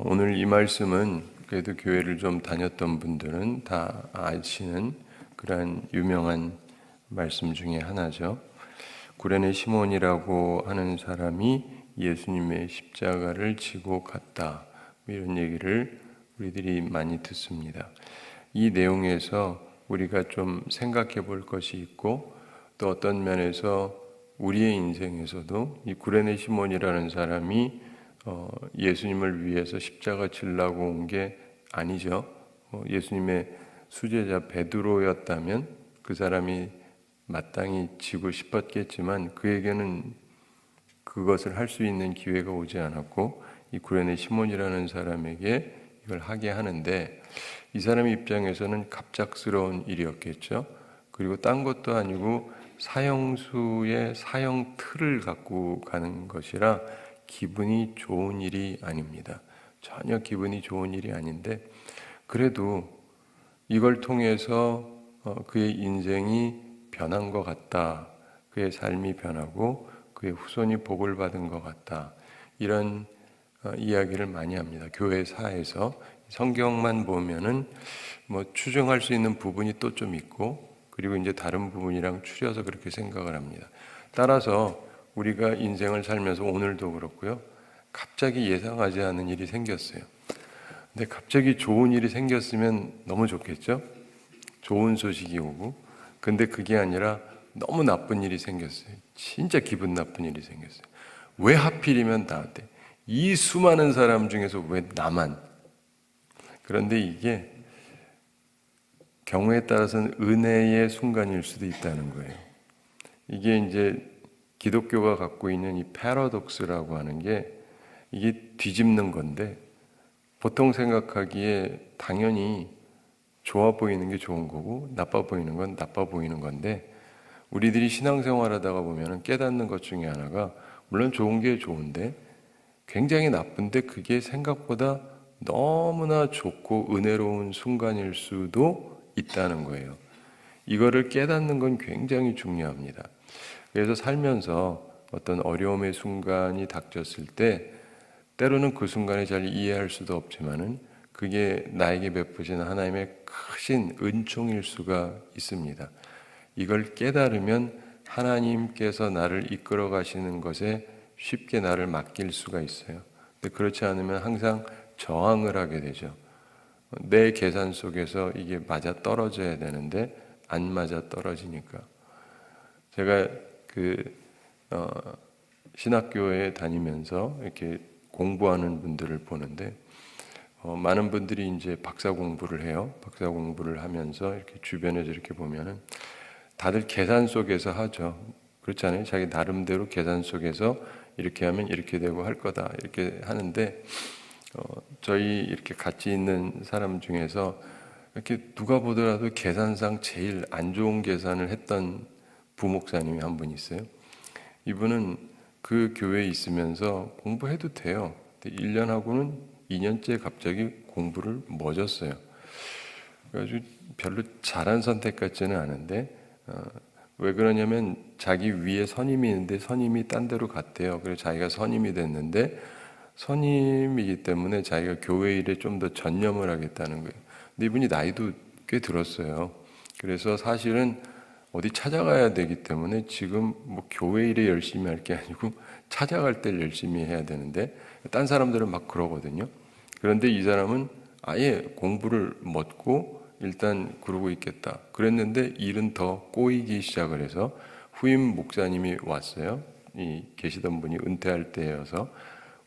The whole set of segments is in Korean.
오늘 이 말씀은 그래도 교회를 좀 다녔던 분들은 다 아시는 그러한 유명한 말씀 중에 하나죠. 구레네 시몬이라고 하는 사람이 예수님의 십자가를 지고 갔다, 이런 얘기를 우리들이 많이 듣습니다. 이 내용에서 우리가 좀 생각해 볼 것이 있고, 또 어떤 면에서 우리의 인생에서도 이 구레네 시몬이라는 사람이 예수님을 위해서 십자가 지려고 온 게 아니죠. 예수님의 수제자 베드로였다면 그 사람이 마땅히 지고 싶었겠지만 그에게는 그것을 할 수 있는 기회가 오지 않았고, 이 구레네 시몬이라는 사람에게 이걸 하게 하는데, 이 사람 입장에서는 갑작스러운 일이었겠죠. 그리고 딴 것도 아니고 사형수의 사형 틀을 갖고 가는 것이라 기분이 좋은 일이 아닙니다. 전혀 기분이 좋은 일이 아닌데, 그래도 이걸 통해서 그의 인생이 변한 것 같다, 그의 삶이 변하고 그의 후손이 복을 받은 것 같다, 이런 이야기를 많이 합니다. 교회사에서 성경만 보면은 뭐 추정할 수 있는 부분이 또 좀 있고, 그리고 이제 다른 부분이랑 추려서 그렇게 생각을 합니다. 따라서 우리가 인생을 살면서 오늘도 그렇고요, 갑자기 예상하지 않은 일이 생겼어요. 근데 갑자기 좋은 일이 생겼으면 너무 좋겠죠? 좋은 소식이 오고. 근데 그게 아니라 너무 나쁜 일이 생겼어요. 진짜 기분 나쁜 일이 생겼어요. 왜 하필이면 나한테? 이 수많은 사람 중에서 왜 나만? 그런데 이게 경우에 따라서는 은혜의 순간일 수도 있다는 거예요. 이게 이제 기독교가 갖고 있는 이 패러독스라고 하는 게, 이게 뒤집는 건데, 보통 생각하기에 당연히 좋아 보이는 게 좋은 거고 나빠 보이는 건 나빠 보이는 건데, 우리들이 신앙생활 하다가 보면 깨닫는 것 중에 하나가, 물론 좋은 게 좋은데 굉장히 나쁜데 그게 생각보다 너무나 좋고 은혜로운 순간일 수도 있다는 거예요. 이거를 깨닫는 건 굉장히 중요합니다. 그래서 살면서 어떤 어려움의 순간이 닥쳤을 때, 때로는 그 순간에 잘 이해할 수도 없지만은 그게 나에게 베푸신 하나님의 크신 은총일 수가 있습니다. 이걸 깨달으면 하나님께서 나를 이끌어 가시는 것에 쉽게 나를 맡길 수가 있어요. 근데 그렇지 않으면 항상 저항을 하게 되죠. 내 계산 속에서 이게 맞아 떨어져야 되는데 안 맞아 떨어지니까. 제가 신학교에 다니면서 이렇게 공부하는 분들을 보는데, 많은 분들이 이제 박사 공부를 해요. 박사 공부를 하면서 이렇게 주변에서 이렇게 보면은 다들 계산 속에서 하죠. 그렇지 않아요? 자기 나름대로 계산 속에서 이렇게 하면 이렇게 되고 할 거다, 이렇게 하는데, 저희 이렇게 같이 있는 사람 중에서 이렇게 누가 보더라도 계산상 제일 안 좋은 계산을 했던 부목사님이 한 분 있어요. 이분은 그 교회에 있으면서 공부해도 돼요. 근데 1년 하고는 2년째 갑자기 공부를 멎었어요. 그래가지고 별로 잘한 선택 같지는 않은데, 왜 그러냐면 자기 위에 선임이 있는데 선임이 딴 데로 갔대요. 그래서 자기가 선임이 됐는데, 선임이기 때문에 자기가 교회 일에 좀 더 전념을 하겠다는 거예요. 근데 이분이 나이도 꽤 들었어요. 그래서 사실은 어디 찾아가야 되기 때문에 지금 뭐 교회 일에 열심히 할 게 아니고 찾아갈 때 열심히 해야 되는데, 딴 사람들은 막 그러거든요. 그런데 이 사람은 아예 공부를 멎고 일단 그러고 있겠다 그랬는데, 일은 더 꼬이기 시작을 해서 후임 목사님이 왔어요. 이 계시던 분이 은퇴할 때여서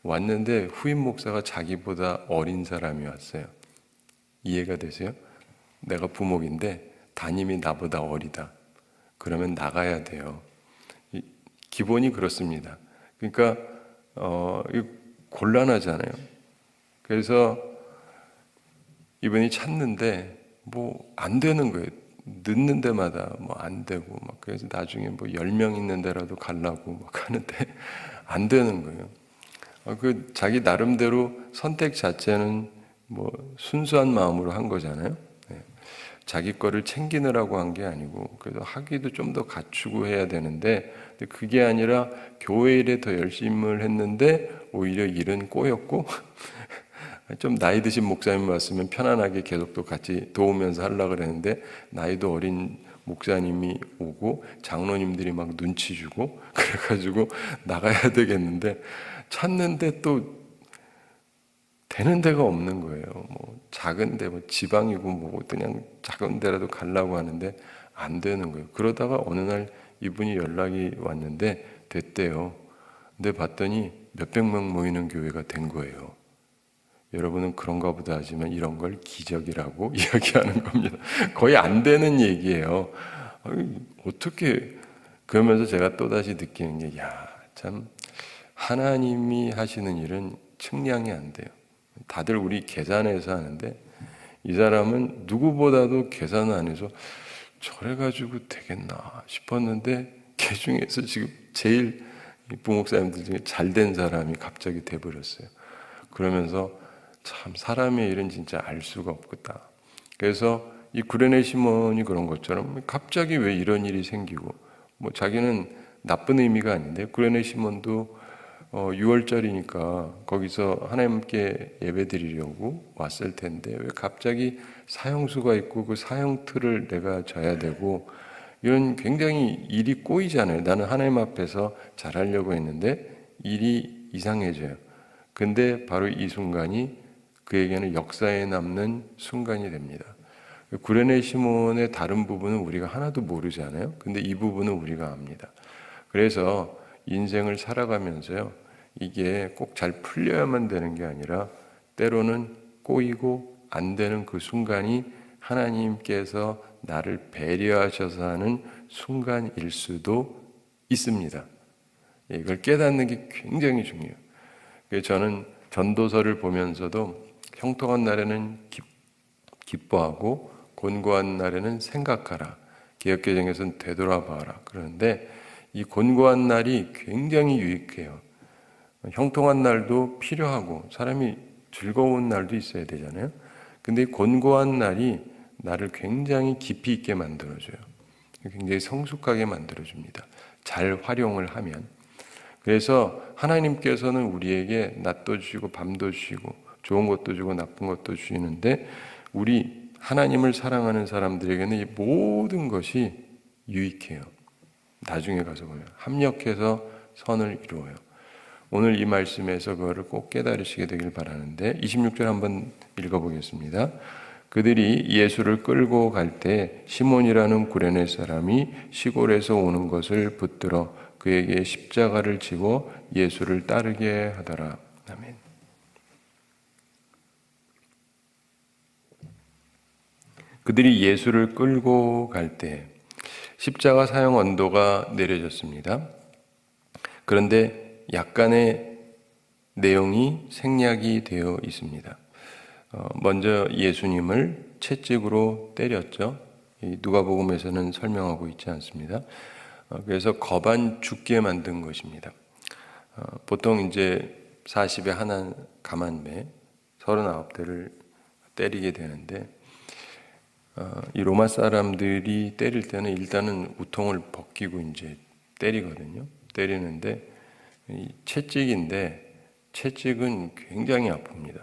왔는데, 후임 목사가 자기보다 어린 사람이 왔어요. 이해가 되세요? 내가 부목인데 담임이 나보다 어리다. 그러면 나가야 돼요. 기본이 그렇습니다. 그러니까 곤란하잖아요. 그래서 이분이 찾는데 뭐 안 되는 거예요. 늦는 데마다 뭐 안 되고 막, 그래서 나중에 뭐 10명 있는 데라도 가려고 막 하는데 안 되는 거예요. 그 자기 나름대로 선택 자체는 뭐 순수한 마음으로 한 거잖아요. 자기 거를 챙기느라고 한 게 아니고, 그래도 하기도 좀 더 갖추고 해야 되는데, 그게 아니라 교회 일에 더 열심을 했는데 오히려 일은 꼬였고 좀 나이 드신 목사님 왔으면 편안하게 계속 또 같이 도우면서 하려고 그랬는데 나이도 어린 목사님이 오고 장로님들이 막 눈치 주고 그래가지고 나가야 되겠는데 찾는데 또 되는 데가 없는 거예요. 뭐 작은데 뭐 지방이고 뭐 그냥 작은 데라도 가려고 하는데 안 되는 거예요. 그러다가 어느 날 이분이 연락이 왔는데 됐대요. 근데 봤더니 몇백 명 모이는 교회가 된 거예요. 여러분은 그런가 보다 하지만 이런 걸 기적이라고 이야기하는 겁니다. 거의 안 되는 얘기예요. 어떻게 그러면서 제가 또다시 느끼는 게 참 하나님이 하시는 일은 측량이 안 돼요. 다들 우리 계산해서 하는데 이 사람은 누구보다도 계산을 안 해서 저래가지고 되겠나 싶었는데 그 중에서 지금 제일 부목사님들 중에 잘된 사람이 갑자기 돼버렸어요. 그러면서 참 사람의 일은 진짜 알 수가 없겠다. 그래서 이 구레네 시몬이 그런 것처럼 갑자기 왜 이런 일이 생기고 뭐 자기는 나쁜 의미가 아닌데 구레네 시몬도 6월절이니까 거기서 하나님께 예배드리려고 왔을 텐데 왜 갑자기 사형수가 있고 그 사형 틀을 내가 져야 되고 이런 굉장히 일이 꼬이잖아요. 나는 하나님 앞에서 잘하려고 했는데 일이 이상해져요. 근데 바로 이 순간이 그에게는 역사에 남는 순간이 됩니다. 구레네 시몬의 다른 부분은 우리가 하나도 모르잖아요. 근데 이 부분은 우리가 압니다. 그래서 인생을 살아가면서요, 이게 꼭 잘 풀려야만 되는 게 아니라 때로는 꼬이고 안 되는 그 순간이 하나님께서 나를 배려하셔서 하는 순간일 수도 있습니다. 이걸 깨닫는 게 굉장히 중요해요. 저는 전도서를 보면서도 형통한 날에는 기뻐하고 곤고한 날에는 생각하라. 개역개정에서는 되돌아봐라. 그러는데 이 곤고한 날이 굉장히 유익해요. 형통한 날도 필요하고 사람이 즐거운 날도 있어야 되잖아요. 근데 이 곤고한 날이 나를 굉장히 깊이 있게 만들어줘요. 굉장히 성숙하게 만들어줍니다. 잘 활용을 하면. 그래서 하나님께서는 우리에게 낮도 주시고 밤도 주시고 좋은 것도 주고 나쁜 것도 주시는데 우리 하나님을 사랑하는 사람들에게는 이 모든 것이 유익해요. 나중에 가서 보면 합력해서 선을 이루어요. 오늘 이 말씀에서 그거를 꼭 깨달으시게 되길 바라는데 26절 한번 읽어보겠습니다. 그들이 예수를 끌고 갈 때 시몬이라는 구레네 사람이 시골에서 오는 것을 붙들어 그에게 십자가를 지고 예수를 따르게 하더라. 아멘. 그들이 예수를 끌고 갈 때 십자가 사형 언도가 내려졌습니다. 그런데 약간의 내용이 생략이 되어 있습니다. 먼저 예수님을 채찍으로 때렸죠. 누가복음에서는 설명하고 있지 않습니다. 그래서 거반 죽게 만든 것입니다. 보통 이제 40에 하나 가만매 39대를 때리게 되는데 이 로마 사람들이 때릴 때는 일단은 우통을 벗기고 이제 때리거든요. 때리는데 이 채찍인데 채찍은 굉장히 아픕니다.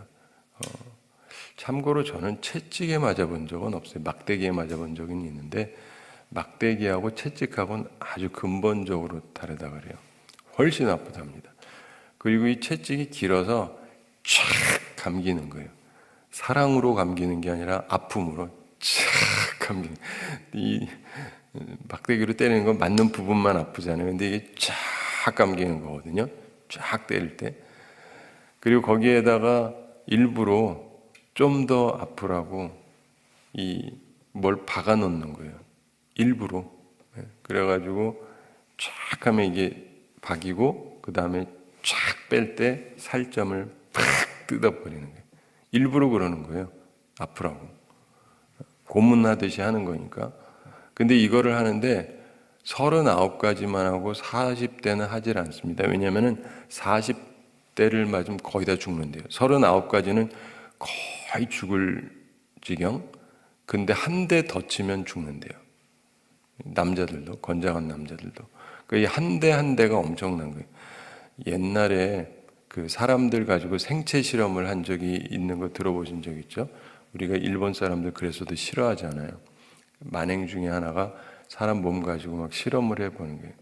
참고로 저는 채찍에 맞아본 적은 없어요. 막대기에 맞아본 적은 있는데 막대기하고 채찍하고는 아주 근본적으로 다르다 그래요. 훨씬 아프답니다. 그리고 이 채찍이 길어서 쫙 감기는 거예요. 사랑으로 감기는 게 아니라 아픔으로 쫙 감기는. 이 막대기로 때리는 건 맞는 부분만 아프잖아요. 근데 이게 쫙 감기는 거거든요. 쫙 때릴 때. 그리고 거기에다가 일부러 좀 더 아프라고 뭘 박아 놓는 거예요. 일부러. 그래가지고 쫙 하면 이게 박이고 그 다음에 쫙 뺄 때 살점을 팍 뜯어버리는 거예요. 일부러 그러는 거예요. 아프라고. 고문하듯이 하는 거니까. 근데 이거를 하는데 39까지만 하고 40대는 하질 않습니다. 왜냐하면 40대를 맞으면 거의 다 죽는데요. 39까지는 거의 죽을 지경. 근데 한 대 더 치면 죽는데요. 남자들도, 건장한 남자들도. 그 한 대 한 대가 엄청난 거예요. 옛날에 그 사람들 가지고 생체 실험을 한 적이 있는 거 들어보신 적 있죠? 우리가 일본 사람들 그래서도 싫어하잖아요. 만행 중에 하나가 사람 몸 가지고 막 실험을 해보는 거예요.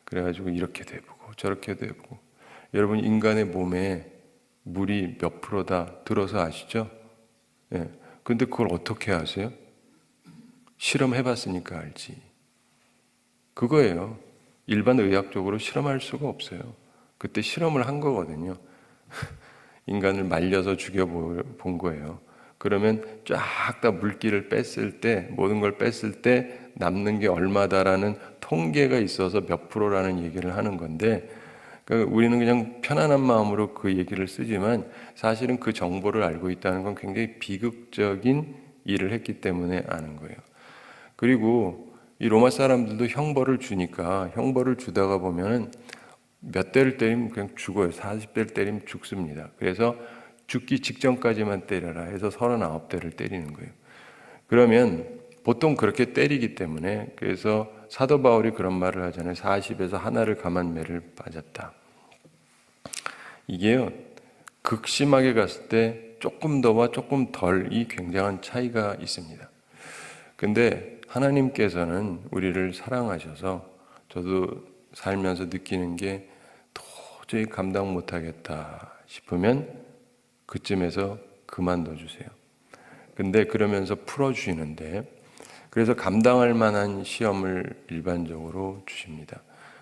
그래가지고 이렇게 돼보고 저렇게 되고. 여러분 인간의 몸에 물이 몇 프로다 들어서 아시죠? 예. 근데 그걸 어떻게 아세요? 실험해봤으니까 알지. 그거예요. 일반 의학적으로 실험할 수가 없어요. 그때 실험을 한 거거든요. 인간을 말려서 죽여본 거예요. 그러면 쫙 다 물기를 뺐을 때, 모든 걸 뺐을 때 남는 게 얼마다라는 통계가 있어서 몇 프로라는 얘기를 하는 건데, 그러니까 우리는 그냥 편안한 마음으로 그 얘기를 쓰지만 사실은 그 정보를 알고 있다는 건 굉장히 비극적인 일을 했기 때문에 아는 거예요. 그리고 이 로마 사람들도 형벌을 주니까 형벌을 주다가 보면은 몇 대를 때리면 그냥 죽어요. 40대를 때리면 죽습니다. 그래서 죽기 직전까지만 때려라 해서 39대를 때리는 거예요. 그러면 보통 그렇게 때리기 때문에 그래서 사도 바울이 그런 말을 하잖아요. 40에서 하나를 감한 매를 빠졌다. 이게요. 극심하게 갔을 때 조금 더와 조금 덜이 굉장한 차이가 있습니다. 근데 하나님께서는 우리를 사랑하셔서 저도 살면서 느끼는 게 도저히 감당 못하겠다 싶으면 그쯤에서 그만둬 주세요. 근데 그러면서 풀어주시는데 그래서 감당할 만한 시험을 일반적으로 주십니다.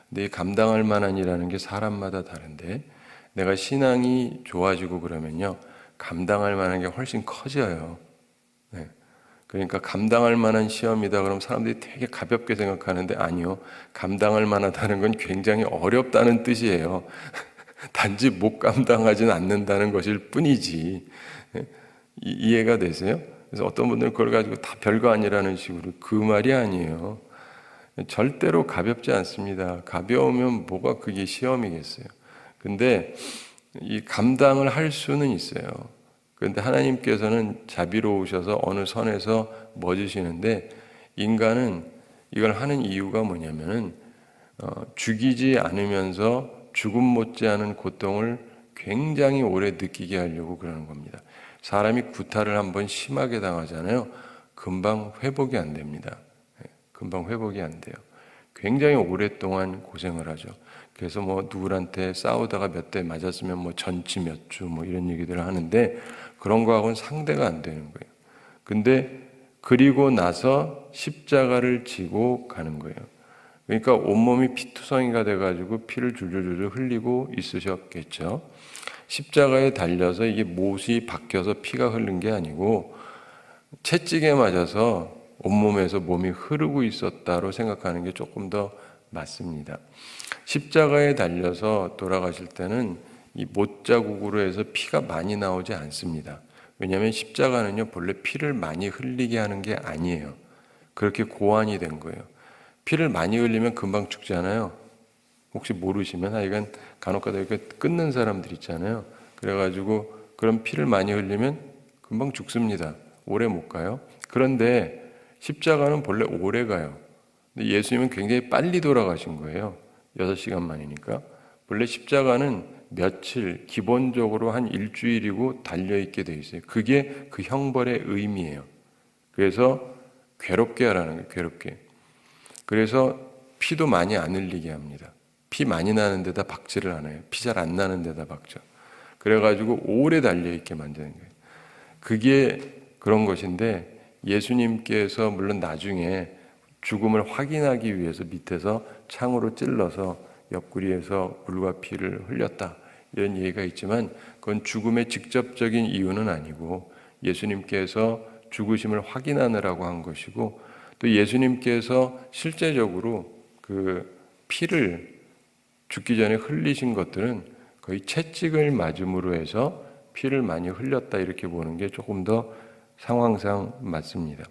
근데 이 감당할 만한이라는 게 사람마다 다른데 내가 신앙이 좋아지고 그러면요 감당할 만한 게 훨씬 커져요. 네. 그러니까 감당할 만한 시험이다 그러면 사람들이 되게 가볍게 생각하는데 아니요. 감당할 만하다는 건 굉장히 어렵다는 뜻이에요. 단지 못 감당하지는 않는다는 것일 뿐이지. 이해가 되세요? 그래서 어떤 분들은 그걸 가지고 다 별거 아니라는 식으로 그 말이 아니에요. 절대로 가볍지 않습니다. 가벼우면 뭐가 그게 시험이겠어요. 근데 이 감당을 할 수는 있어요. 그런데 하나님께서는 자비로우셔서 어느 선에서 멎으시는데 인간은 이걸 하는 이유가 뭐냐면은 죽이지 않으면서 죽음 못지않은 고통을 굉장히 오래 느끼게 하려고 그러는 겁니다. 사람이 구타를 한번 심하게 당하잖아요. 금방 회복이 안 됩니다. 금방 회복이 안 돼요. 굉장히 오랫동안 고생을 하죠. 그래서 뭐 누구한테 싸우다가 몇 대 맞았으면 뭐 전치 몇 주 뭐 이런 얘기들을 하는데 그런 거하고는 상대가 안 되는 거예요. 근데 그리고 나서 십자가를 지고 가는 거예요. 그러니까 온몸이 피투성이가 돼가지고 피를 줄줄줄 흘리고 있으셨겠죠. 십자가에 달려서 이게 못이 박혀서 피가 흐른 게 아니고 채찍에 맞아서 온몸에서 몸이 흐르고 있었다로 생각하는 게 조금 더 맞습니다. 십자가에 달려서 돌아가실 때는 이 못자국으로 해서 피가 많이 나오지 않습니다. 왜냐하면 십자가는요 본래 피를 많이 흘리게 하는 게 아니에요. 그렇게 고안이 된 거예요. 피를 많이 흘리면 금방 죽잖아요. 혹시 모르시면 하여간 간혹가다 이렇게 끊는 사람들 있잖아요. 그래가지고 그런 피를 많이 흘리면 금방 죽습니다. 오래 못 가요. 그런데 십자가는 본래 오래 가요. 근데 예수님은 굉장히 빨리 돌아가신 거예요. 6시간 만이니까. 본래 십자가는 며칠, 기본적으로 한 일주일이고 달려있게 돼 있어요. 그게 그 형벌의 의미예요. 그래서 괴롭게 하라는 거예요. 괴롭게. 그래서 피도 많이 안 흘리게 합니다. 피 많이 나는 데다 박지를 않아요. 피 잘 안 나는 데다 박죠. 그래가지고 오래 달려있게 만드는 거예요. 그게 그런 것인데 예수님께서 물론 나중에 죽음을 확인하기 위해서 밑에서 창으로 찔러서 옆구리에서 물과 피를 흘렸다. 이런 얘기가 있지만 그건 죽음의 직접적인 이유는 아니고 예수님께서 죽으심을 확인하느라고 한 것이고 또 예수님께서 실제적으로 그 피를 죽기 전에 흘리신 것들은 거의 채찍을 맞음으로 해서 피를 많이 흘렸다 이렇게 보는 게 조금 더 상황상 맞습니다.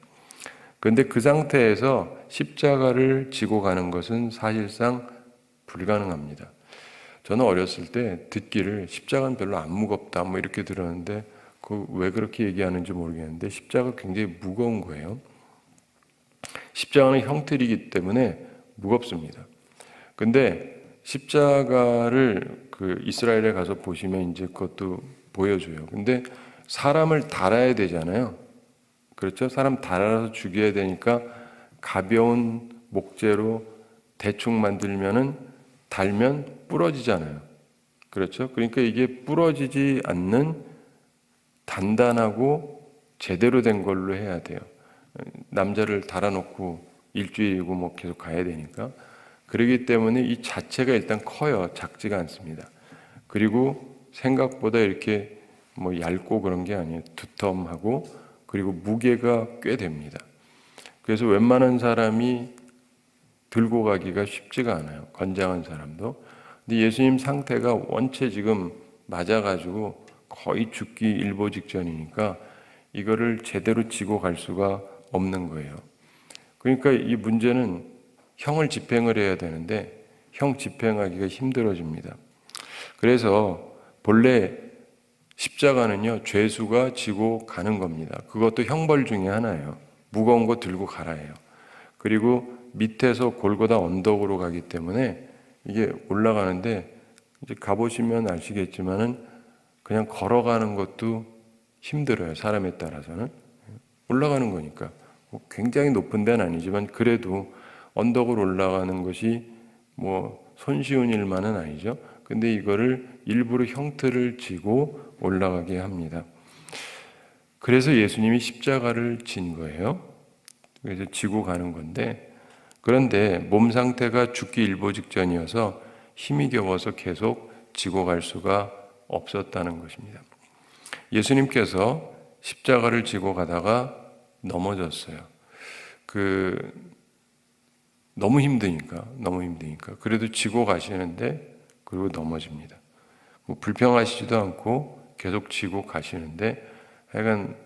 그런데 그 상태에서 십자가를 지고 가는 것은 사실상 불가능합니다. 저는 어렸을 때 듣기를 십자가는 별로 안 무겁다 뭐 이렇게 들었는데 그 왜 그렇게 얘기하는지 모르겠는데 십자가가 굉장히 무거운 거예요. 십자가는 형틀이기 때문에 무겁습니다. 근데 십자가를 그 이스라엘에 가서 보시면 이제 그것도 보여줘요. 근데 사람을 달아야 되잖아요. 그렇죠? 사람 달아서 죽여야 되니까 가벼운 목재로 대충 만들면은 달면 부러지잖아요. 그렇죠? 그러니까 이게 부러지지 않는 단단하고 제대로 된 걸로 해야 돼요. 남자를 달아놓고 일주일이고 뭐 계속 가야 되니까. 그렇기 때문에 이 자체가 일단 커요. 작지가 않습니다. 그리고 생각보다 이렇게 뭐 얇고 그런 게 아니에요. 두툼하고 그리고 무게가 꽤 됩니다. 그래서 웬만한 사람이 들고 가기가 쉽지가 않아요. 건장한 사람도. 근데 예수님 상태가 원체 지금 맞아가지고 거의 죽기 일보 직전이니까 이거를 제대로 지고 갈 수가 없는 거예요. 그러니까 이 문제는 형을 집행을 해야 되는데 형 집행하기가 힘들어집니다. 그래서 본래 십자가는요, 죄수가 지고 가는 겁니다. 그것도 형벌 중에 하나예요. 무거운 거 들고 가라 해요. 그리고 밑에서 골고다 언덕으로 가기 때문에 이게 올라가는데 이제 가보시면 아시겠지만은 그냥 걸어가는 것도 힘들어요. 사람에 따라서는. 올라가는 거니까. 굉장히 높은 데는 아니지만 그래도 언덕을 올라가는 것이 뭐 손쉬운 일만은 아니죠. 근데 이거를 일부러 형틀을 지고 올라가게 합니다. 그래서 예수님이 십자가를 진 거예요. 그래서 지고 가는 건데, 그런데 몸 상태가 죽기 일보 직전이어서 힘이 겨워서 계속 지고 갈 수가 없었다는 것입니다. 예수님께서 십자가를 지고 가다가 넘어졌어요. 너무 힘드니까. 그래도 지고 가시는데, 그리고 넘어집니다. 뭐 불평하시지도 않고 계속 지고 가시는데, 하여간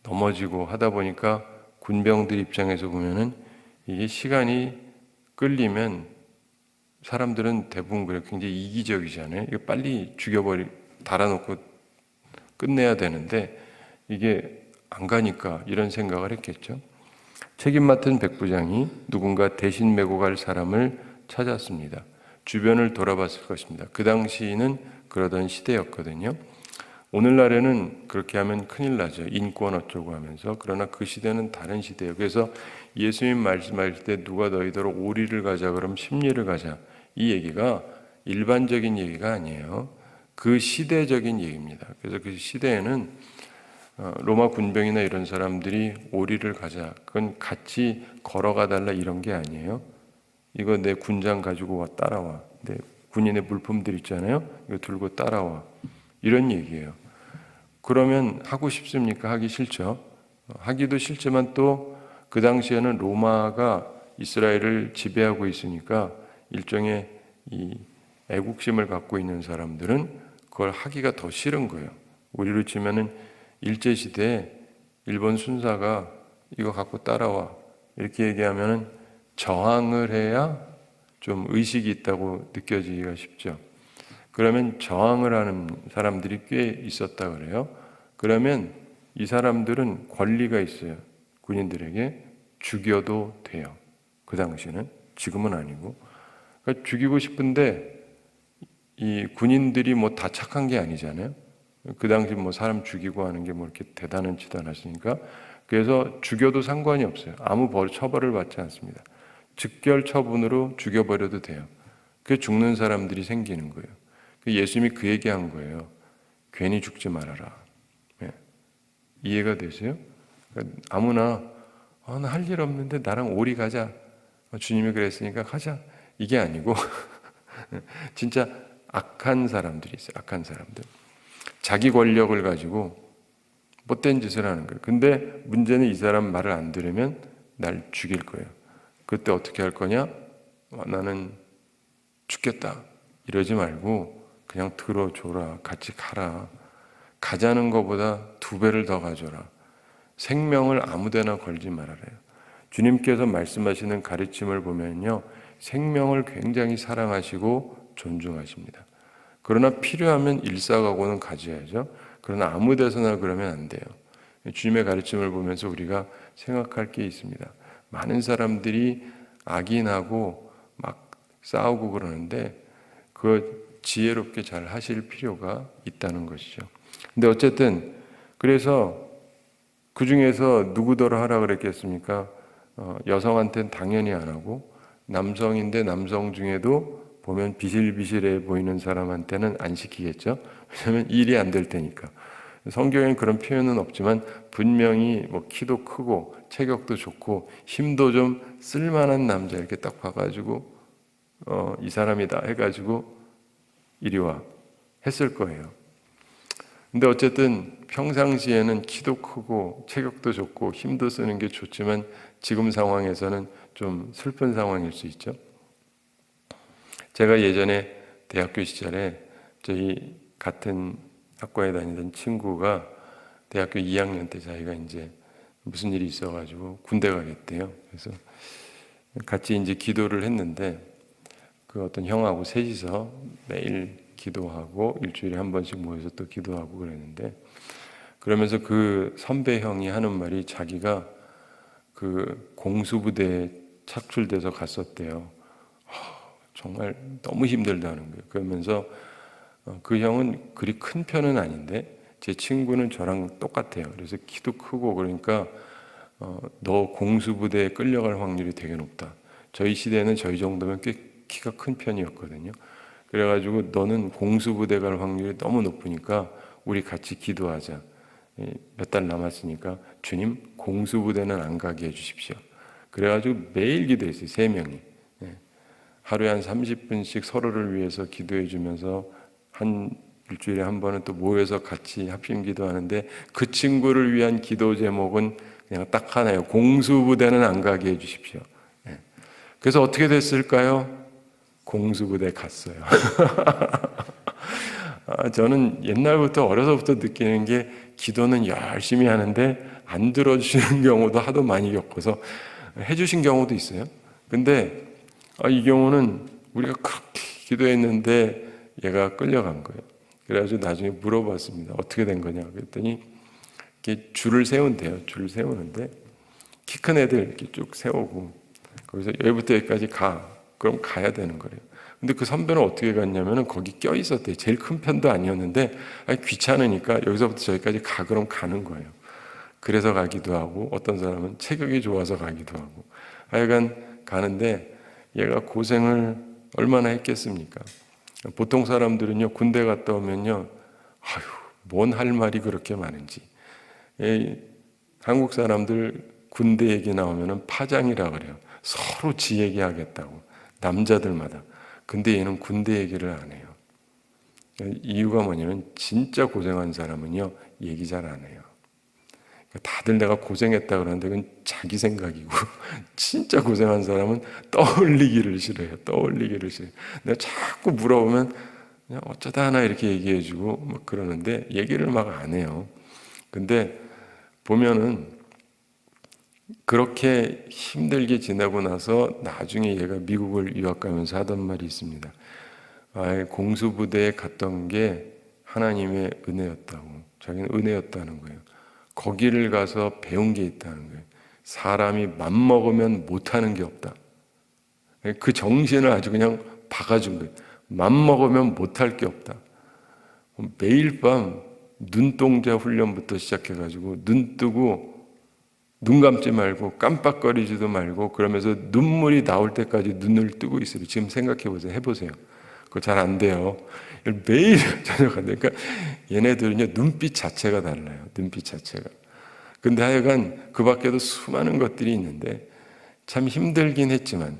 넘어지고 하다 보니까 군병들 입장에서 보면은 이게 시간이 끌리면 사람들은 대부분 그래 굉장히 이기적이잖아요. 이거 빨리 달아놓고 끝내야 되는데 이게 안 가니까 이런 생각을 했겠죠. 책임 맡은 백부장이 누군가 대신 메고 갈 사람을 찾았습니다. 주변을 돌아봤을 것입니다. 그 당시는 그러던 시대였거든요. 오늘날에는 그렇게 하면 큰일 나죠. 인권 어쩌고 하면서. 그러나 그 시대는 다른 시대예요. 그래서 예수님 말씀하실 때 누가 너희더러 오리를 가자 그러면 십리를 가자. 이 얘기가 일반적인 얘기가 아니에요. 그 시대적인 얘기입니다. 그래서 그 시대에는 로마 군병이나 이런 사람들이 오리를 가자. 그건 같이 걸어가 달라 이런 게 아니에요. 이거 내 군장 가지고 와 따라와. 내 군인의 물품들 있잖아요. 이거 들고 따라와. 이런 얘기예요. 그러면 하고 싶습니까? 하기 싫죠. 하기도 싫지만 또 그 당시에는 로마가 이스라엘을 지배하고 있으니까 일종의 이 애국심을 갖고 있는 사람들은 그걸 하기가 더 싫은 거예요. 우리로 치면은 일제시대에 일본 순사가 이거 갖고 따라와 이렇게 얘기하면은 저항을 해야 좀 의식이 있다고 느껴지기가 쉽죠. 그러면 저항을 하는 사람들이 꽤 있었다 그래요. 그러면 이 사람들은 권리가 있어요. 군인들에게 죽여도 돼요. 그 당시는. 지금은 아니고. 그러니까 죽이고 싶은데 이 군인들이 뭐 다 착한 게 아니잖아요. 그 당시 뭐 사람 죽이고 하는 게 뭐 이렇게 대단한 짓 안 했으니까. 그래서 죽여도 상관이 없어요. 아무 처벌을 받지 않습니다. 즉결 처분으로 죽여버려도 돼요. 그 죽는 사람들이 생기는 거예요. 예수님이 그 얘기한 거예요. 괜히 죽지 말아라. 네. 이해가 되세요? 그러니까 아무나 나 할 일 없는데 나랑 오리 가자. 주님이 그랬으니까 가자. 이게 아니고 진짜 악한 사람들이 있어요. 악한 사람들. 자기 권력을 가지고 못된 짓을 하는 거예요. 근데 문제는 이 사람 말을 안 들으면 날 죽일 거예요. 그때 어떻게 할 거냐? 나는 죽겠다. 이러지 말고 그냥 들어줘라. 같이 가라. 가자는 것보다 2배를 더 가져라. 생명을 아무데나 걸지 말아래요. 주님께서 말씀하시는 가르침을 보면요. 생명을 굉장히 사랑하시고 존중하십니다. 그러나 필요하면 일사각오는 가져야죠. 그러나 아무 데서나 그러면 안 돼요. 주님의 가르침을 보면서 우리가 생각할 게 있습니다. 많은 사람들이 악인하고 막 싸우고 그러는데 그 지혜롭게 잘 하실 필요가 있다는 것이죠. 근데 어쨌든 그래서 그 중에서 누구더러 하라 그랬겠습니까? 여성한테는 당연히 안 하고, 남성인데 남성 중에도 보면 비실비실해 보이는 사람한테는 안 시키겠죠. 왜냐하면 일이 안 될 테니까. 성경에는 그런 표현은 없지만 분명히 뭐 키도 크고 체격도 좋고 힘도 좀 쓸만한 남자 이렇게 딱 봐가지고 이 사람이다 해가지고 이리 와 했을 거예요. 근데 어쨌든 평상시에는 키도 크고 체격도 좋고 힘도 쓰는 게 좋지만 지금 상황에서는 좀 슬픈 상황일 수 있죠. 제가 예전에 대학교 시절에 저희 같은 학과에 다니던 친구가 대학교 2학년 때 자기가 이제 무슨 일이 있어가지고 군대 가겠대요. 그래서 같이 이제 기도를 했는데 그 어떤 형하고 셋이서 매일 기도하고 일주일에 한 번씩 모여서 또 기도하고 그랬는데, 그러면서 그 선배 형이 하는 말이 자기가 그 공수부대에 착출돼서 갔었대요. 정말 너무 힘들다는 거예요. 그러면서 그 형은 그리 큰 편은 아닌데 제 친구는 저랑 똑같아요. 그래서 키도 크고 그러니까 너 공수부대에 끌려갈 확률이 되게 높다. 저희 시대는 저희 정도면 꽤 키가 큰 편이었거든요. 그래가지고 너는 공수부대 갈 확률이 너무 높으니까 우리 같이 기도하자. 몇 달 남았으니까 주님 공수부대는 안 가게 해주십시오. 그래가지고 매일 기도했어요. 3명이. 하루에 한 30분씩 서로를 위해서 기도해 주면서 한 일주일에 한 번은 또 모여서 같이 합심 기도하는데, 그 친구를 위한 기도 제목은 그냥 딱 하나예요. 공수부대는 안 가게 해 주십시오. 그래서 어떻게 됐을까요? 공수부대 갔어요. 저는 옛날부터 어려서부터 느끼는 게 기도는 열심히 하는데 안 들어주시는 경우도 하도 많이 겪어서 해주신 경우도 있어요. 근데 이 경우는 우리가 그렇게 기도했는데 얘가 끌려간 거예요. 그래가지고 나중에 물어봤습니다. 어떻게 된 거냐 그랬더니 이렇게 줄을 세운대요. 줄을 세우는데 키 큰 애들 이렇게 쭉 세우고 거기서 여기부터 여기까지 가. 그럼 가야 되는 거래요. 근데 그 선배는 어떻게 갔냐면은 거기 껴 있었대요. 제일 큰 편도 아니었는데 귀찮으니까 여기서부터 저기까지 가. 그럼 가는 거예요. 그래서 가기도 하고 어떤 사람은 체격이 좋아서 가기도 하고 하여간 가는데 얘가 고생을 얼마나 했겠습니까? 보통 사람들은요 군대 갔다 오면요 뭔 할 말이 그렇게 많은지. 한국 사람들 군대 얘기 나오면은 파장이라 그래요. 서로 지 얘기하겠다고 남자들마다. 근데 얘는 군대 얘기를 안 해요. 이유가 뭐냐면 진짜 고생한 사람은요 얘기 잘 안 해요. 다들 내가 고생했다 그러는데 그건 자기 생각이고 진짜 고생한 사람은 떠올리기를 싫어해요. 떠올리기를 싫어요. 내가 자꾸 물어보면 그냥 어쩌다 하나 이렇게 얘기해주고 막 그러는데 얘기를 막 안 해요. 근데 보면은 그렇게 힘들게 지내고 나서 나중에 얘가 미국을 유학 가면서 하던 말이 있습니다. 공수부대에 갔던 게 하나님의 은혜였다고. 자기는 은혜였다는 거예요. 거기를 가서 배운 게 있다는 거예요. 사람이 맘먹으면 못하는 게 없다. 그 정신을 아주 그냥 박아준 거예요. 맘먹으면 못할 게 없다. 매일 밤 눈동자 훈련부터 시작해가지고 눈 뜨고 눈 감지 말고 깜빡거리지도 말고 그러면서 눈물이 나올 때까지 눈을 뜨고 있어요. 지금 생각해 보세요. 해보세요. 그거 잘 안 돼요. 매일 저녁 안 되니까 얘네들은요 눈빛 자체가 달라요. 눈빛 자체가. 근데 하여간 그 밖에도 수많은 것들이 있는데 참 힘들긴 했지만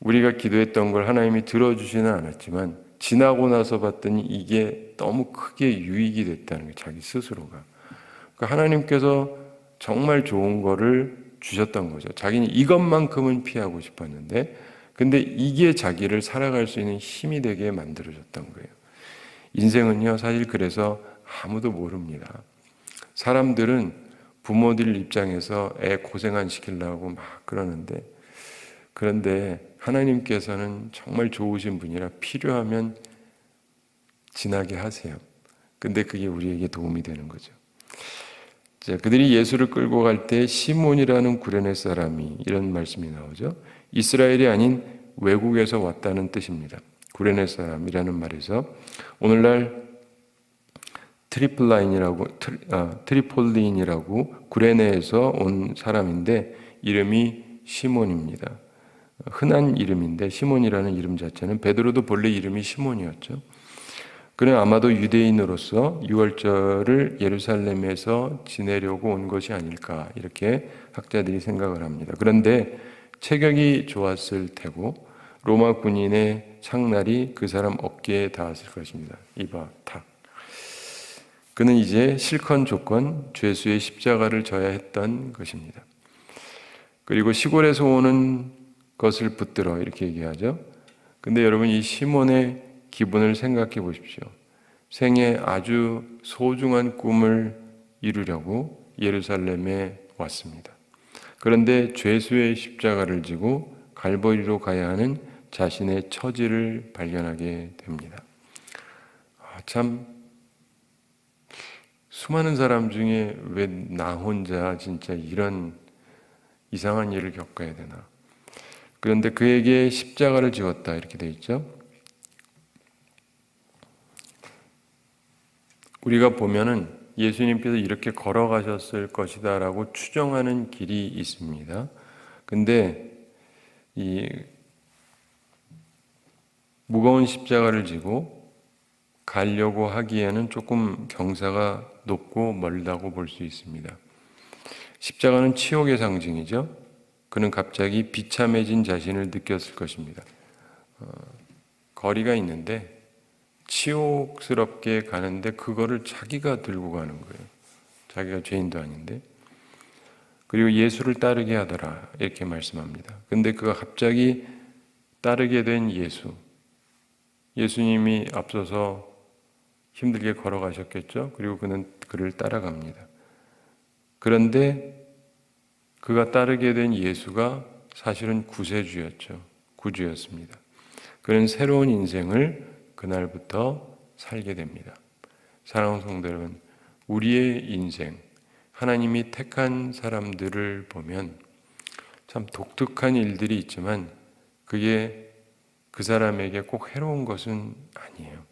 우리가 기도했던 걸 하나님이 들어주지는 않았지만 지나고 나서 봤더니 이게 너무 크게 유익이 됐다는 거예요. 자기 스스로가. 그러니까 하나님께서 정말 좋은 거를 주셨던 거죠. 자기는 이것만큼은 피하고 싶었는데 근데 이게 자기를 살아갈 수 있는 힘이 되게 만들어줬던 거예요. 인생은요 사실 그래서 아무도 모릅니다. 사람들은 부모들 입장에서 애 고생 안 시키려고 막 그러는데 그런데 하나님께서는 정말 좋으신 분이라 필요하면 지나게 하세요. 근데 그게 우리에게 도움이 되는 거죠. 자, 그들이 예수를 끌고 갈 때 시몬이라는 구레네 사람이 이런 말씀이 나오죠. 이스라엘이 아닌 외국에서 왔다는 뜻입니다. 구레네 사람이라는 말에서 오늘날 트리폴리인이라고 구레네에서 온 사람인데 이름이 시몬입니다. 흔한 이름인데 시몬이라는 이름 자체는 베드로도 본래 이름이 시몬이었죠. 그는 아마도 유대인으로서 유월절을 예루살렘에서 지내려고 온 것이 아닐까 이렇게 학자들이 생각을 합니다. 그런데 체격이 좋았을 테고 로마 군인의 창날이 그 사람 어깨에 닿았을 것입니다. 이봐 탁. 그는 이제 실컷 죄수의 십자가를 져야 했던 것입니다. 그리고 시골에서 오는 것을 붙들어 이렇게 얘기하죠. 근데 여러분 이 시몬의 기분을 생각해 보십시오. 생애 아주 소중한 꿈을 이루려고 예루살렘에 왔습니다. 그런데 죄수의 십자가를 지고 갈보리로 가야 하는 자신의 처지를 발견하게 됩니다. 참 수많은 사람 중에 왜 나 혼자 진짜 이런 이상한 일을 겪어야 되나. 그런데 그에게 십자가를 지었다 이렇게 돼 있죠. 우리가 보면은 예수님께서 이렇게 걸어가셨을 것이다 라고 추정하는 길이 있습니다. 근데 이 무거운 십자가를 지고 가려고 하기에는 조금 경사가 높고 멀다고 볼 수 있습니다. 십자가는 치욕의 상징이죠. 그는 갑자기 비참해진 자신을 느꼈을 것입니다. 거리가 있는데 치욕스럽게 가는데 그거를 자기가 들고 가는 거예요. 자기가 죄인도 아닌데. 그리고 예수를 따르게 하더라 이렇게 말씀합니다. 근데 그가 갑자기 따르게 된 예수님이 앞서서 힘들게 걸어가셨겠죠. 그리고 그는 그를 따라갑니다. 그런데 그가 따르게 된 예수가 사실은 구세주였죠. 구주였습니다. 그는 새로운 인생을 그날부터 살게 됩니다. 사랑하는 성도 여러분, 우리의 인생, 하나님이 택한 사람들을 보면 참 독특한 일들이 있지만 그게 그 사람에게 꼭 해로운 것은 아니에요.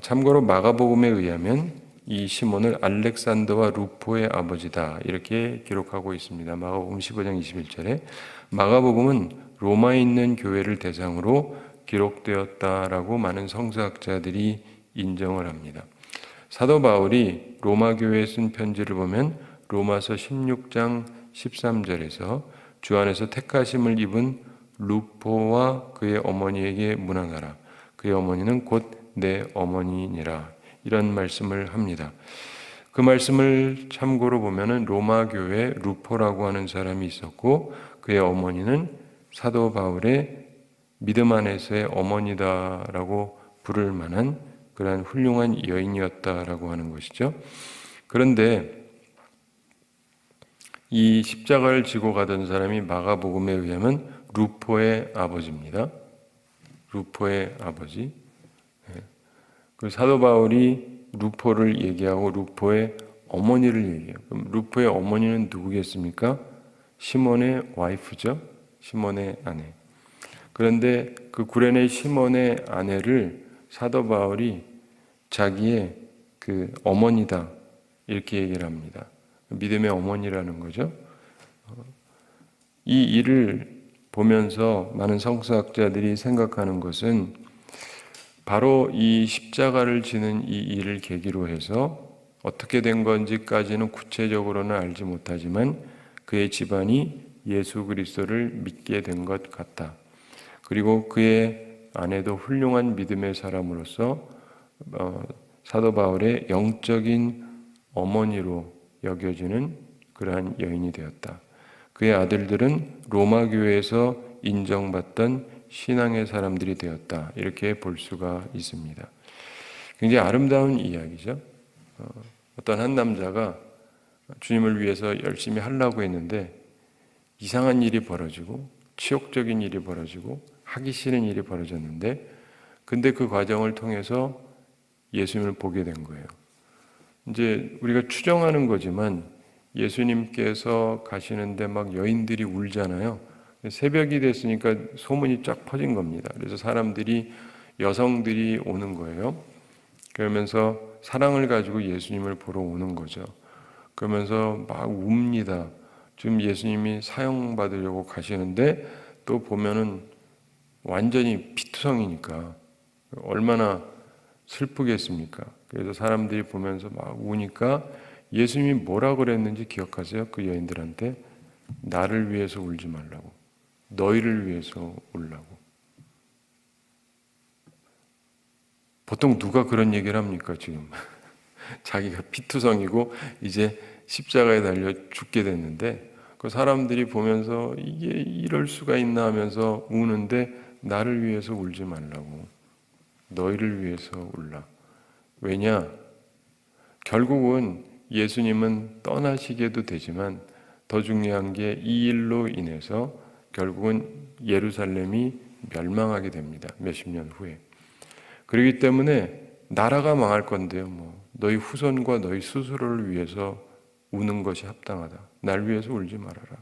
참고로 마가복음에 의하면 이 시몬을 알렉산더와 루포의 아버지다 이렇게 기록하고 있습니다. 마가복음 15장 21절에 마가복음은 로마에 있는 교회를 대상으로 기록되었다라고 많은 성서학자들이 인정을 합니다. 사도 바울이 로마 교회에 쓴 편지를 보면 로마서 16장 13절에서 주 안에서 택하심을 입은 루포와 그의 어머니에게 문안하라. 그의 어머니는 곧 내 어머니니라. 이런 말씀을 합니다. 그 말씀을 참고로 보면은 로마 교회에 루포라고 하는 사람이 있었고 그의 어머니는 사도 바울의 믿음 안에서의 어머니다라고 부를 만한 그러한 훌륭한 여인이었다라고 하는 것이죠. 그런데 이 십자가를 지고 가던 사람이 마가복음에 의하면 루포의 아버지입니다. 루포의 아버지. 그 사도 바울이 루포를 얘기하고 루포의 어머니를 얘기해요. 그럼 루포의 어머니는 누구겠습니까? 시몬의 와이프죠. 시몬의 아내. 그런데 그 구레네 시몬의 아내를 사도 바울이 자기의 그 어머니다 이렇게 얘기를 합니다. 믿음의 어머니라는 거죠. 이 일을 보면서 많은 성서학자들이 생각하는 것은 바로 이 십자가를 지는 이 일을 계기로 해서 어떻게 된 건지까지는 구체적으로는 알지 못하지만 그의 집안이 예수 그리스도를 믿게 된 것 같다. 그리고 그의 아내도 훌륭한 믿음의 사람으로서 사도 바울의 영적인 어머니로 여겨지는 그러한 여인이 되었다. 그의 아들들은 로마 교회에서 인정받던 신앙의 사람들이 되었다. 이렇게 볼 수가 있습니다. 굉장히 아름다운 이야기죠. 어떤 한 남자가 주님을 위해서 열심히 하려고 했는데 이상한 일이 벌어지고 치욕적인 일이 벌어지고 하기 싫은 일이 벌어졌는데 근데 그 과정을 통해서 예수님을 보게 된 거예요. 이제 우리가 추정하는 거지만 예수님께서 가시는데 막 여인들이 울잖아요. 새벽이 됐으니까 소문이 쫙 퍼진 겁니다. 그래서 여성들이 오는 거예요. 그러면서 사랑을 가지고 예수님을 보러 오는 거죠. 그러면서 막 웁니다. 지금 예수님이 사형받으려고 가시는데 또 보면은 완전히 피투성이니까 얼마나 슬프겠습니까? 그래서 사람들이 보면서 막 우니까 예수님이 뭐라 그랬는지 기억하세요? 그 여인들한테 나를 위해서 울지 말라고, 너희를 위해서 울라고. 보통 누가 그런 얘기를 합니까 지금? 자기가 피투성이고 이제 십자가에 달려 죽게 됐는데 그 사람들이 보면서 이게 이럴 수가 있나 하면서 우는데 나를 위해서 울지 말라고, 너희를 위해서 울라. 왜냐? 결국은 예수님은 떠나시게도 되지만 더 중요한 게 이 일로 인해서 결국은 예루살렘이 멸망하게 됩니다. 몇십 년 후에. 그렇기 때문에 나라가 망할 건데요. 너희 후손과 너희 스스로를 위해서 우는 것이 합당하다. 날 위해서 울지 말아라.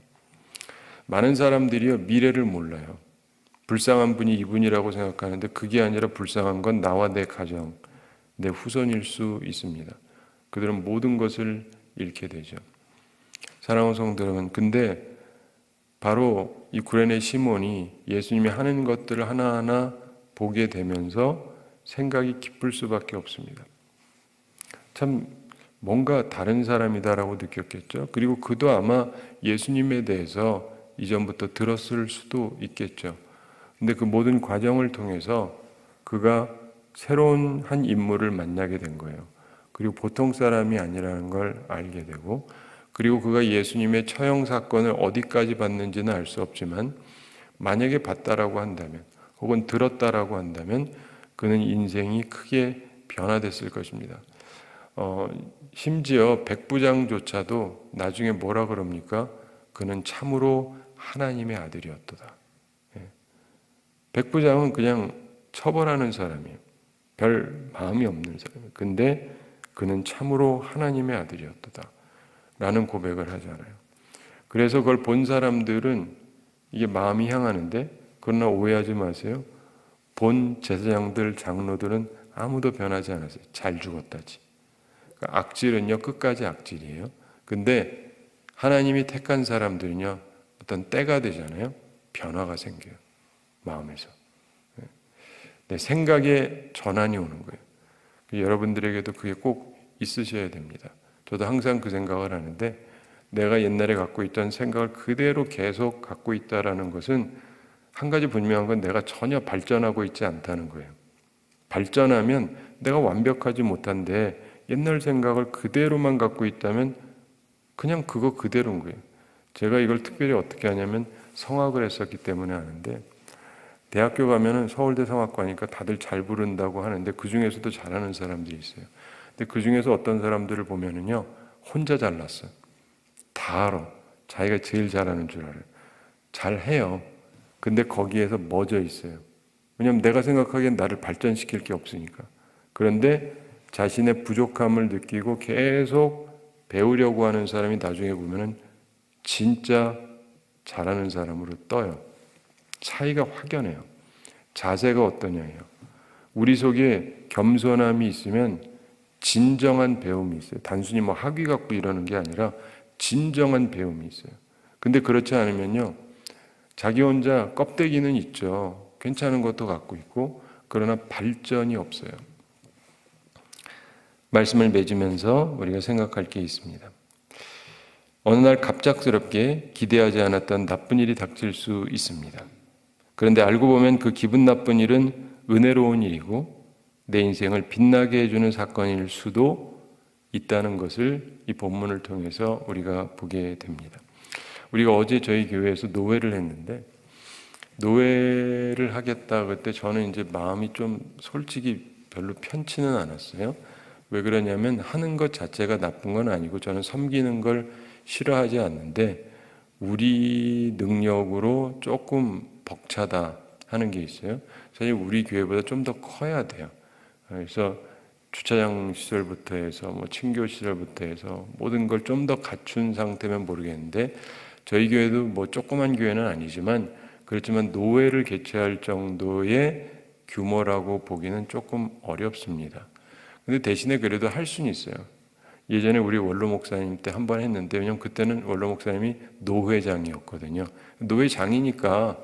많은 사람들이요, 미래를 몰라요. 불쌍한 분이 이분이라고 생각하는데 그게 아니라 불쌍한 건 나와 내 가정, 내 후손일 수 있습니다. 그들은 모든 것을 잃게 되죠. 사랑하는 성도 여러분, 근데 바로 이 구레네 시몬이 예수님이 하는 것들을 하나하나 보게 되면서 생각이 깊을 수밖에 없습니다. 참 뭔가 다른 사람이다라고 느꼈겠죠. 그리고 그도 아마 예수님에 대해서 이전부터 들었을 수도 있겠죠. 근데 그 모든 과정을 통해서 그가 새로운 한 인물을 만나게 된 거예요. 그리고 보통 사람이 아니라는 걸 알게 되고, 그리고 그가 예수님의 처형 사건을 어디까지 봤는지는 알 수 없지만 만약에 봤다라고 한다면 혹은 들었다라고 한다면 그는 인생이 크게 변화됐을 것입니다. 심지어 백부장조차도 나중에 뭐라 그럽니까? 그는 참으로 하나님의 아들이었도다. 백부장은 그냥 처벌하는 사람이에요. 별 마음이 없는 사람이에요. 근데 그는 참으로 하나님의 아들이었도다 라는 고백을 하잖아요. 그래서 그걸 본 사람들은 이게 마음이 향하는데, 그러나 오해하지 마세요. 본 제사장들, 장로들은 아무도 변하지 않았어요. 잘 죽었다지. 그러니까 악질은요, 끝까지 악질이에요. 근데 하나님이 택한 사람들은요, 어떤 때가 되잖아요. 변화가 생겨요. 마음에서. 내 생각에 전환이 오는 거예요. 여러분들에게도 그게 꼭 있으셔야 됩니다. 저도 항상 그 생각을 하는데, 내가 옛날에 갖고 있던 생각을 그대로 계속 갖고 있다라는 것은 한 가지 분명한 건 내가 전혀 발전하고 있지 않다는 거예요. 발전하면 내가 완벽하지 못한데 옛날 생각을 그대로만 갖고 있다면 그냥 그거 그대로인 거예요. 제가 이걸 특별히 어떻게 하냐면 성악을 했었기 때문에 아는데, 대학교 가면은 서울대 성악과니까 다들 잘 부른다고 하는데 그 중에서도 잘하는 사람들이 있어요. 근데 그 중에서 어떤 사람들을 보면은요, 혼자 잘났어요. 다 알아. 자기가 제일 잘하는 줄 알아요. 잘해요. 근데 거기에서 멎어 있어요. 왜냐하면 내가 생각하기엔 나를 발전시킬 게 없으니까. 그런데 자신의 부족함을 느끼고 계속 배우려고 하는 사람이 나중에 보면은 진짜 잘하는 사람으로 떠요. 차이가 확연해요. 자세가 어떠냐예요. 우리 속에 겸손함이 있으면 진정한 배움이 있어요. 단순히 학위 갖고 이러는 게 아니라 진정한 배움이 있어요. 근데 그렇지 않으면요, 자기 혼자 껍데기는 있죠. 괜찮은 것도 갖고 있고, 그러나 발전이 없어요. 말씀을 맺으면서 우리가 생각할 게 있습니다. 어느 날 갑작스럽게 기대하지 않았던 나쁜 일이 닥칠 수 있습니다. 그런데 알고 보면 그 기분 나쁜 일은 은혜로운 일이고 내 인생을 빛나게 해주는 사건일 수도 있다는 것을 이 본문을 통해서 우리가 보게 됩니다. 우리가 어제 저희 교회에서 노회를 했는데, 노회를 하겠다 그때 저는 이제 마음이 좀 솔직히 별로 편치는 않았어요. 왜 그러냐면 하는 것 자체가 나쁜 건 아니고 저는 섬기는 걸 싫어하지 않는데 우리 능력으로 조금 벅차다 하는 게 있어요. 사실 우리 교회보다 좀 더 커야 돼요. 그래서 주차장 시설부터 해서 친교 시설부터 해서 모든 걸 좀 더 갖춘 상태면 모르겠는데, 저희 교회도 뭐 조그만 교회는 아니지만 그렇지만 노회를 개최할 정도의 규모라고 보기는 조금 어렵습니다. 근데 대신에 그래도 할 수는 있어요. 예전에 우리 원로 목사님 때 한 번 했는데, 왜냐면 그때는 원로 목사님이 노회장이었거든요. 노회장이니까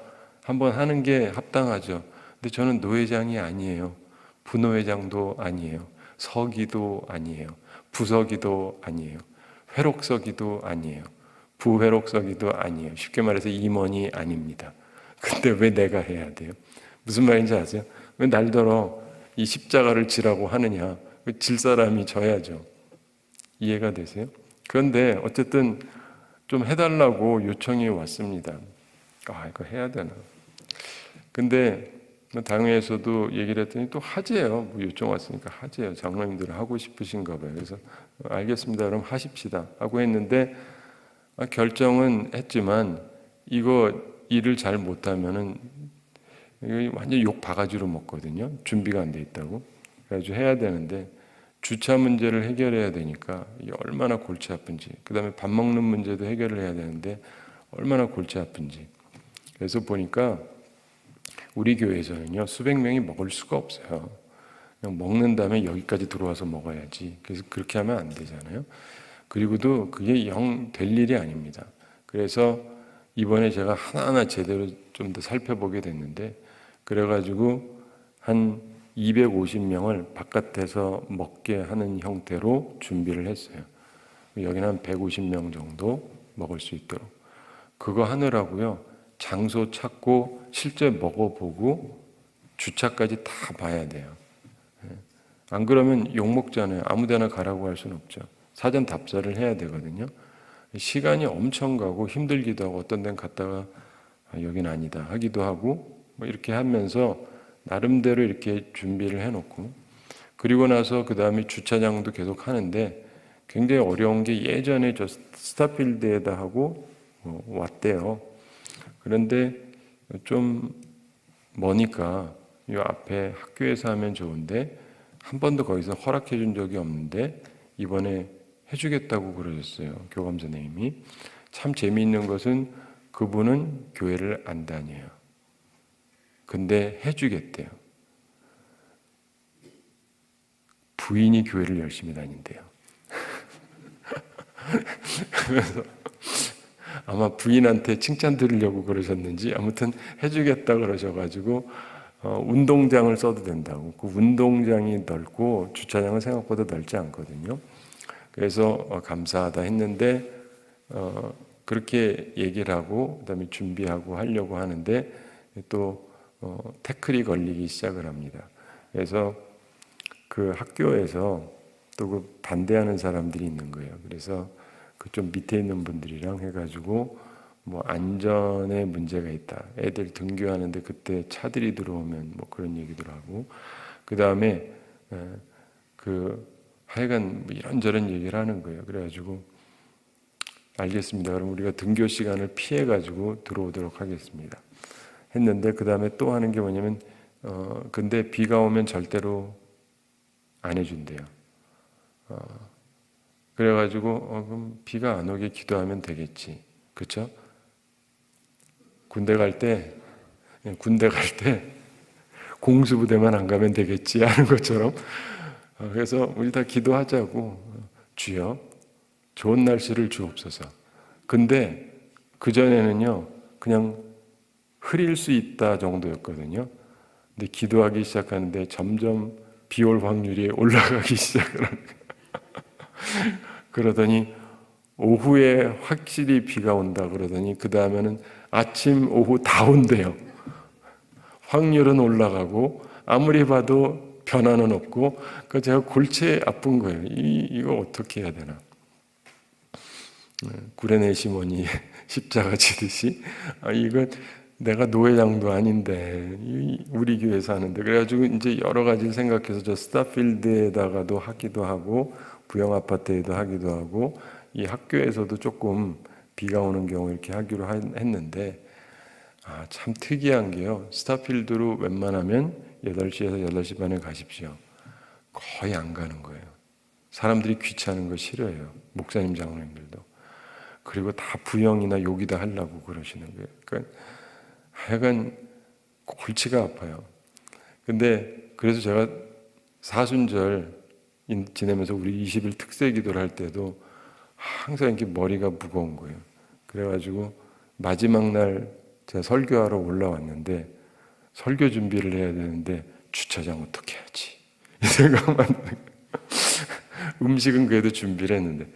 한 번 하는 게 합당하죠. 근데 저는 노회장이 아니에요. 부노회장도 아니에요. 서기도 아니에요. 부서기도 아니에요. 회록서기도 아니에요. 부회록서기도 아니에요. 쉽게 말해서 임원이 아닙니다. 근데 왜 내가 해야 돼요? 무슨 말인지 아세요? 왜 날더러 이 십자가를 지라고 하느냐? 질 사람이 져야죠. 이해가 되세요? 그런데 어쨌든 좀 해달라고 요청이 왔습니다. 아, 이거 해야 되나? 근데 당회에서도 얘기를 했더니 또 하재요. 뭐 요청 왔으니까 하재요. 장로님들은 하고 싶으신가 봐요. 그래서 알겠습니다. 그럼 하십시다 하고 했는데, 결정은 했지만 이거 일을 잘 못하면은 이거 완전 욕 바가지로 먹거든요. 준비가 안 돼 있다고. 그래가지고 해야 되는데 주차 문제를 해결해야 되니까 이게 얼마나 골치 아픈지, 그 다음에 밥 먹는 문제도 해결을 해야 되는데 얼마나 골치 아픈지. 그래서 보니까 우리 교회에서는요, 수백 명이 먹을 수가 없어요. 그냥 먹는 다음에 여기까지 들어와서 먹어야지. 그래서 그렇게 하면 안 되잖아요. 그리고도 그게 영 될 일이 아닙니다. 그래서 이번에 제가 하나하나 제대로 좀 더 살펴보게 됐는데, 그래가지고 한 250명을 바깥에서 먹게 하는 형태로 준비를 했어요. 여기는 한 150명 정도 먹을 수 있도록. 그거 하느라고요, 장소 찾고 실제 먹어보고 주차까지 다 봐야 돼요. 안 그러면 욕먹잖아요. 아무 데나 가라고 할 수는 없죠. 사전 답사를 해야 되거든요. 시간이 엄청 가고 힘들기도 하고, 어떤 데는 갔다가 여긴 아니다 하기도 하고, 뭐 이렇게 하면서 나름대로 이렇게 준비를 해놓고, 그리고 나서 그 다음에 주차장도 계속 하는데 굉장히 어려운 게, 예전에 저 스타필드에다 하고 왔대요. 그런데 좀 머니까 이 앞에 학교에서 하면 좋은데 한 번도 거기서 허락해 준 적이 없는데 이번에 해주겠다고 그러셨어요. 교감 선생님이. 참 재미있는 것은 그분은 교회를 안 다녀요. 근데 해주겠대요. 부인이 교회를 열심히 다닌대요. 그래서 아마 부인한테 칭찬 드리려고 그러셨는지 아무튼 해주겠다 그러셔가지고 운동장을 써도 된다고. 그 운동장이 넓고 주차장은 생각보다 넓지 않거든요. 그래서 감사하다 했는데 그렇게 얘기를 하고 그다음에 준비하고 하려고 하는데 또 태클이 걸리기 시작을 합니다. 그래서 그 학교에서 또 그 반대하는 사람들이 있는 거예요. 그래서 그 좀 밑에 있는 분들이랑 해가지고 뭐 안전에 문제가 있다. 애들 등교하는데 그때 차들이 들어오면 뭐 그런 얘기들 하고, 그 다음에 그 하여간 뭐 이런저런 얘기를 하는 거예요. 그래가지고 알겠습니다. 그럼 우리가 등교 시간을 피해가지고 들어오도록 하겠습니다. 했는데 그 다음에 또 하는 게 뭐냐면 근데 비가 오면 절대로 안 해준대요. 그래가지고 그럼 비가 안 오게 기도하면 되겠지, 그렇죠? 군대 갈 때 공수부대만 안 가면 되겠지 하는 것처럼. 그래서 우리 다 기도하자고. 주여 좋은 날씨를 주옵소서. 근데 그전에는요 그냥 흐릴 수 있다 정도였거든요. 근데 기도하기 시작하는데 점점 비 올 확률이 올라가기 시작을 하는 거예요. 그러더니 오후에 확실히 비가 온다 그러더니 그 다음에는 아침 오후 다 온대요. 확률은 올라가고 아무리 봐도 변화는 없고, 그 제가 골치 아픈 거예요. 이거 어떻게 해야 되나? 구레네 시몬이 십자가 지듯이 이거 내가 노회장도 아닌데 우리 교회에서 하는데. 그래가지고 이제 여러 가지를 생각해서 저 스타필드에다가도 하기도 하고 부영 아파트에도 하기도 하고 이 학교에서도 조금 비가 오는 경우 이렇게 하기로 했는데, 참 특이한 게요. 스타필드로 웬만하면 8시에서 8시 반에 가십시오. 거의 안 가는 거예요. 사람들이 귀찮은 거 싫어해요. 목사님 장로님들도. 그리고 다 부영이나 욕이다 하려고 그러시는 거예요. 그러니까 하여간 골치가 아파요. 근데 그래서 제가 사순절 지내면서 우리 20일 특세 기도를 할 때도 항상 이렇게 머리가 무거운 거예요. 그래가지고 마지막 날 제가 설교하러 올라왔는데 설교 준비를 해야 되는데 주차장 어떻게 하지? 이 생각만 음식은 그래도 준비를 했는데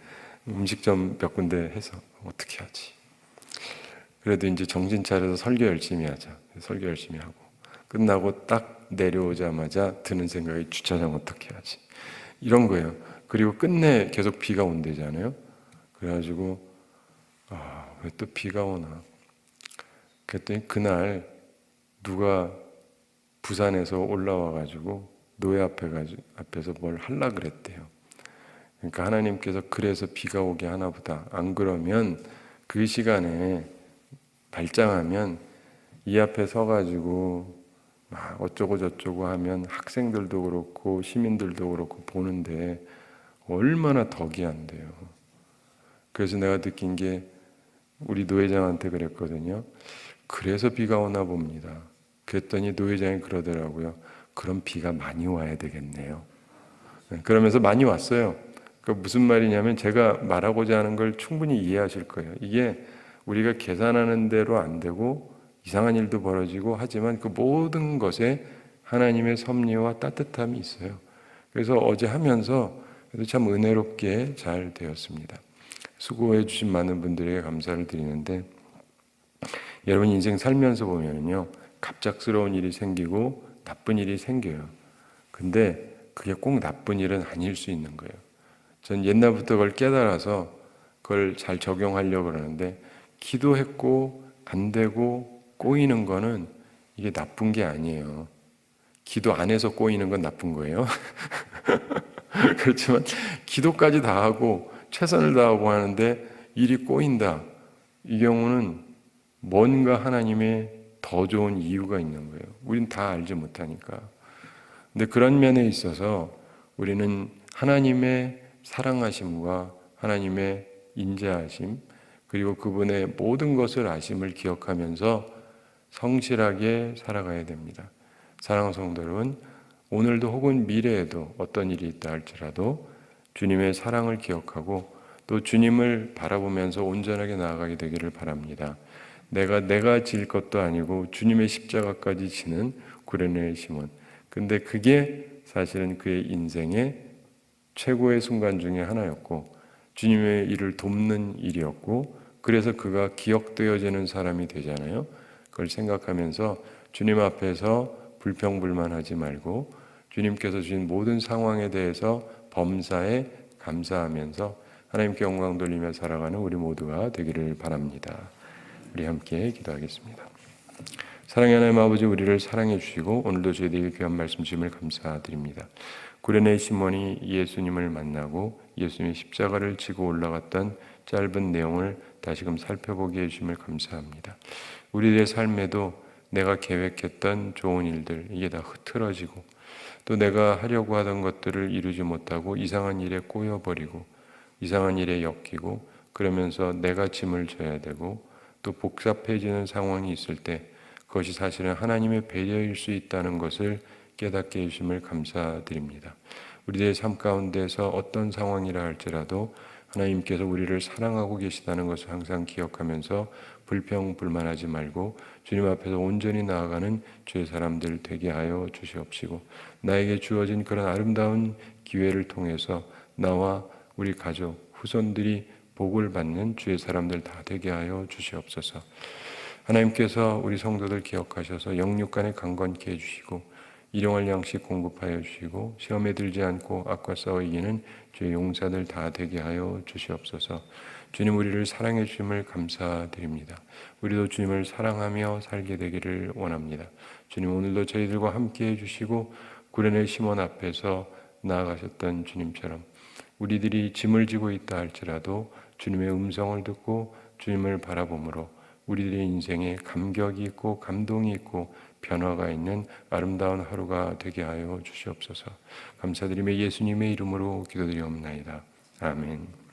음식점 몇 군데 해서 어떻게 하지? 그래도 이제 정신 차려서 설교 열심히 하자. 설교 열심히 하고 끝나고 딱 내려오자마자 드는 생각이 주차장 어떻게 하지? 이런 거예요. 그리고 끝내 계속 비가 온대잖아요. 그래가지고 왜 또 비가 오나? 그랬더니 그날 누가 부산에서 올라와가지고 노예 앞에서 뭘 하려 그랬대요. 그러니까 하나님께서 그래서 비가 오게 하나 보다. 안 그러면 그 시간에 발장하면 이 앞에 서가지고 막 어쩌고 저쩌고 하면 학생들도 그렇고 시민들도 그렇고 보는데 얼마나 덕이 안 돼요. 그래서 내가 느낀 게 우리 노회장한테 그랬거든요. 그래서 비가 오나 봅니다. 그랬더니 노회장이 그러더라고요. 그럼 비가 많이 와야 되겠네요. 그러면서 많이 왔어요. 그 무슨 말이냐면 제가 말하고자 하는 걸 충분히 이해하실 거예요. 이게 우리가 계산하는 대로 안 되고 이상한 일도 벌어지고 하지만 그 모든 것에 하나님의 섭리와 따뜻함이 있어요. 그래서 어제 하면서 참 은혜롭게 잘 되었습니다. 수고해 주신 많은 분들에게 감사를 드리는데 여러분 인생 살면서 보면요 갑작스러운 일이 생기고 나쁜 일이 생겨요. 근데 그게 꼭 나쁜 일은 아닐 수 있는 거예요. 전 옛날부터 그걸 깨달아서 그걸 잘 적용하려고 그러는데 기도했고 안 되고 꼬이는 거는 이게 나쁜 게 아니에요. 기도 안 해서 꼬이는 건 나쁜 거예요. 그렇지만 기도까지 다 하고 최선을 다하고 하는데 일이 꼬인다. 이 경우는 뭔가 하나님의 더 좋은 이유가 있는 거예요. 우린 다 알지 못하니까. 근데 그런 면에 있어서 우리는 하나님의 사랑하심과 하나님의 인자하심 그리고 그분의 모든 것을 아심을 기억하면서 성실하게 살아가야 됩니다. 사랑하는 성도 여러분, 오늘도 혹은 미래에도 어떤 일이 있다 할지라도 주님의 사랑을 기억하고 또 주님을 바라보면서 온전하게 나아가게 되기를 바랍니다. 내가 질 것도 아니고 주님의 십자가까지 지는 구레네 시몬. 근데 그게 사실은 그의 인생의 최고의 순간 중에 하나였고 주님의 일을 돕는 일이었고 그래서 그가 기억되어지는 사람이 되잖아요. 그걸 생각하면서 주님 앞에서 불평불만하지 말고 주님께서 주신 모든 상황에 대해서 범사에 감사하면서 하나님께 영광 돌리며 살아가는 우리 모두가 되기를 바랍니다. 우리 함께 기도하겠습니다. 사랑의 하나님 아버지, 우리를 사랑해 주시고 오늘도 저희에게 귀한 말씀 주심을 감사드립니다. 구레네 시몬이 예수님을 만나고 예수님의 십자가를 지고 올라갔던 짧은 내용을 다시금 살펴보게 해주심을 감사합니다. 우리들의 삶에도 내가 계획했던 좋은 일들 이게 다 흐트러지고 또 내가 하려고 하던 것들을 이루지 못하고 이상한 일에 꼬여버리고 이상한 일에 엮이고 그러면서 내가 짐을 져야 되고 또 복잡해지는 상황이 있을 때 그것이 사실은 하나님의 배려일 수 있다는 것을 깨닫게 해주심을 감사드립니다. 우리들의 삶 가운데서 어떤 상황이라 할지라도 하나님께서 우리를 사랑하고 계시다는 것을 항상 기억하면서 불평불만하지 말고 주님 앞에서 온전히 나아가는 주의 사람들 되게 하여 주시옵시고 나에게 주어진 그런 아름다운 기회를 통해서 나와 우리 가족, 후손들이 복을 받는 주의 사람들 다 되게 하여 주시옵소서. 하나님께서 우리 성도들 기억하셔서 영육간에 강건케 해주시고 일용할 양식 공급하여 주시고 시험에 들지 않고 악과 싸워 이기는 주의 용사들 다 되게 하여 주시옵소서. 주님 우리를 사랑해 주심을 감사드립니다. 우리도 주님을 사랑하며 살게 되기를 원합니다. 주님 오늘도 저희들과 함께 해주시고 구레네 시몬 앞에서 나아가셨던 주님처럼 우리들이 짐을 지고 있다 할지라도 주님의 음성을 듣고 주님을 바라보므로 우리들의 인생에 감격이 있고 감동이 있고 변화가 있는 아름다운 하루가 되게 하여 주시옵소서. 감사드리며 예수님의 이름으로 기도드리옵나이다. 아멘.